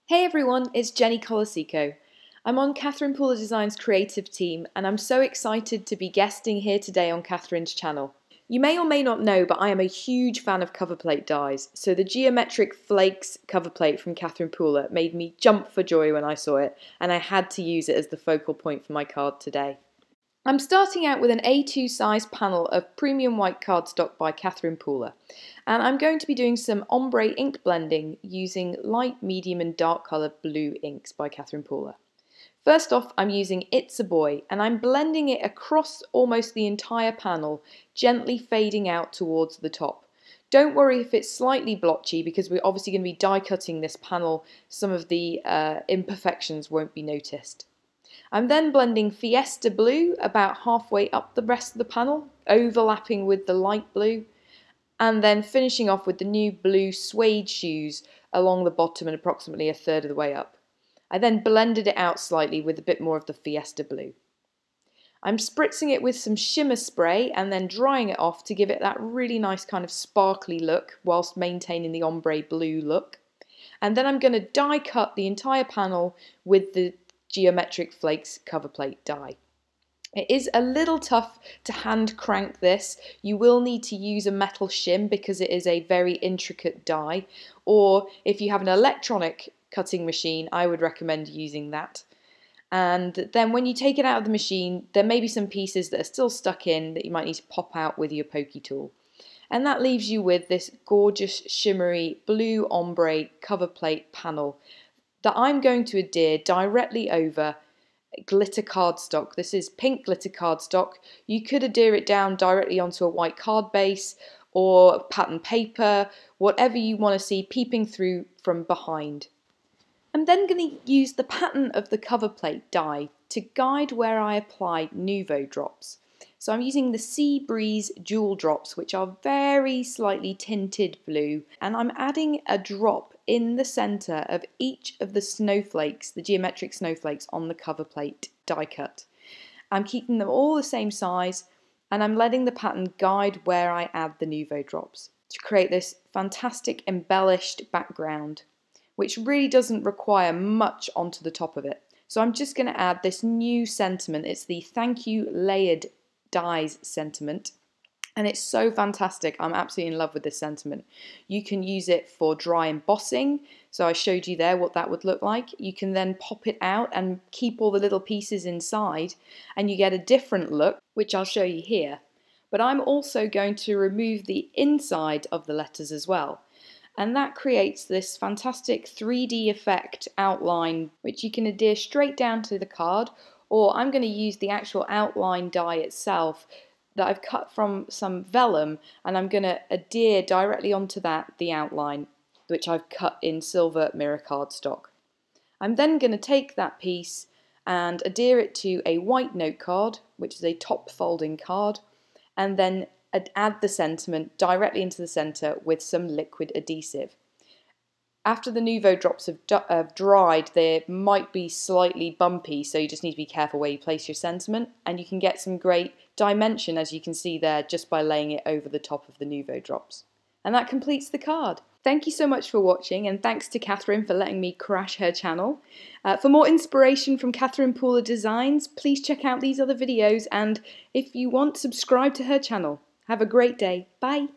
Hey everyone, it's Jenny Colacicco. I'm on Catherine Pooler Design's creative team and I'm so excited to be guesting here today on Catherine's channel. You may or may not know, but I am a huge fan of cover plate dies, so the geometric Flakes cover plate from Catherine Pooler made me jump for joy when I saw it, and I had to use it as the focal point for my card today. I'm starting out with an A2 size panel of premium white cardstock by Catherine Pooler, and I'm going to be doing some ombre ink blending using light, medium and dark colour blue inks by Catherine Pooler. First off, I'm using It's a Boy, and I'm blending it across almost the entire panel, gently fading out towards the top. Don't worry if it's slightly blotchy, because we're obviously going to be die cutting this panel. Some of the imperfections won't be noticed. I'm then blending Fiesta blue about halfway up the rest of the panel, overlapping with the light blue, and then finishing off with the new blue suede shoes along the bottom and approximately a third of the way up. I then blended it out slightly with a bit more of the Fiesta blue. I'm spritzing it with some shimmer spray and then drying it off to give it that really nice kind of sparkly look whilst maintaining the ombre blue look. And then I'm going to die cut the entire panel with the Geometric Flakes cover plate die. It is a little tough to hand crank this. You will need to use a metal shim because it is a very intricate die, or if you have an electronic cutting machine, I would recommend using that. And then when you take it out of the machine, there may be some pieces that are still stuck in that you might need to pop out with your pokey tool. And that leaves you with this gorgeous shimmery blue ombre cover plate panel that I'm going to adhere directly over glitter cardstock. This is pink glitter cardstock. You could adhere it down directly onto a white card base or pattern paper, whatever you want to see peeping through from behind. I'm then going to use the pattern of the cover plate die to guide where I apply Nouveau drops. So I'm using the Sea Breeze Jewel drops, which are very slightly tinted blue, and I'm adding a drop in the centre of each of the snowflakes, the geometric snowflakes on the cover plate die cut. I'm keeping them all the same size, and I'm letting the pattern guide where I add the Nouveau drops to create this fantastic embellished background, which really doesn't require much onto the top of it. So I'm just going to add this new sentiment. It's the Thank You Layered Dies sentiment, and it's so fantastic. I'm absolutely in love with this sentiment. You can use it for dry embossing, so I showed you there what that would look like. You can then pop it out and keep all the little pieces inside, and you get a different look, which I'll show you here. But I'm also going to remove the inside of the letters as well, and that creates this fantastic 3D effect outline, which you can adhere straight down to the card, or I'm going to use the actual outline die itself that I've cut from some vellum, and I'm going to adhere directly onto that the outline, which I've cut in silver mirror cardstock. I'm then going to take that piece and adhere it to a white note card, which is a top folding card, and then add the sentiment directly into the centre with some liquid adhesive. After the Nouveau drops have dried, they might be slightly bumpy, so you just need to be careful where you place your sentiment, and you can get some great dimension, as you can see there, just by laying it over the top of the Nouveau drops. And that completes the card. Thank you so much for watching, and thanks to Catherine for letting me crash her channel. For more inspiration from Catherine Pooler Designs, please check out these other videos, and if you want, subscribe to her channel. Have a great day. Bye!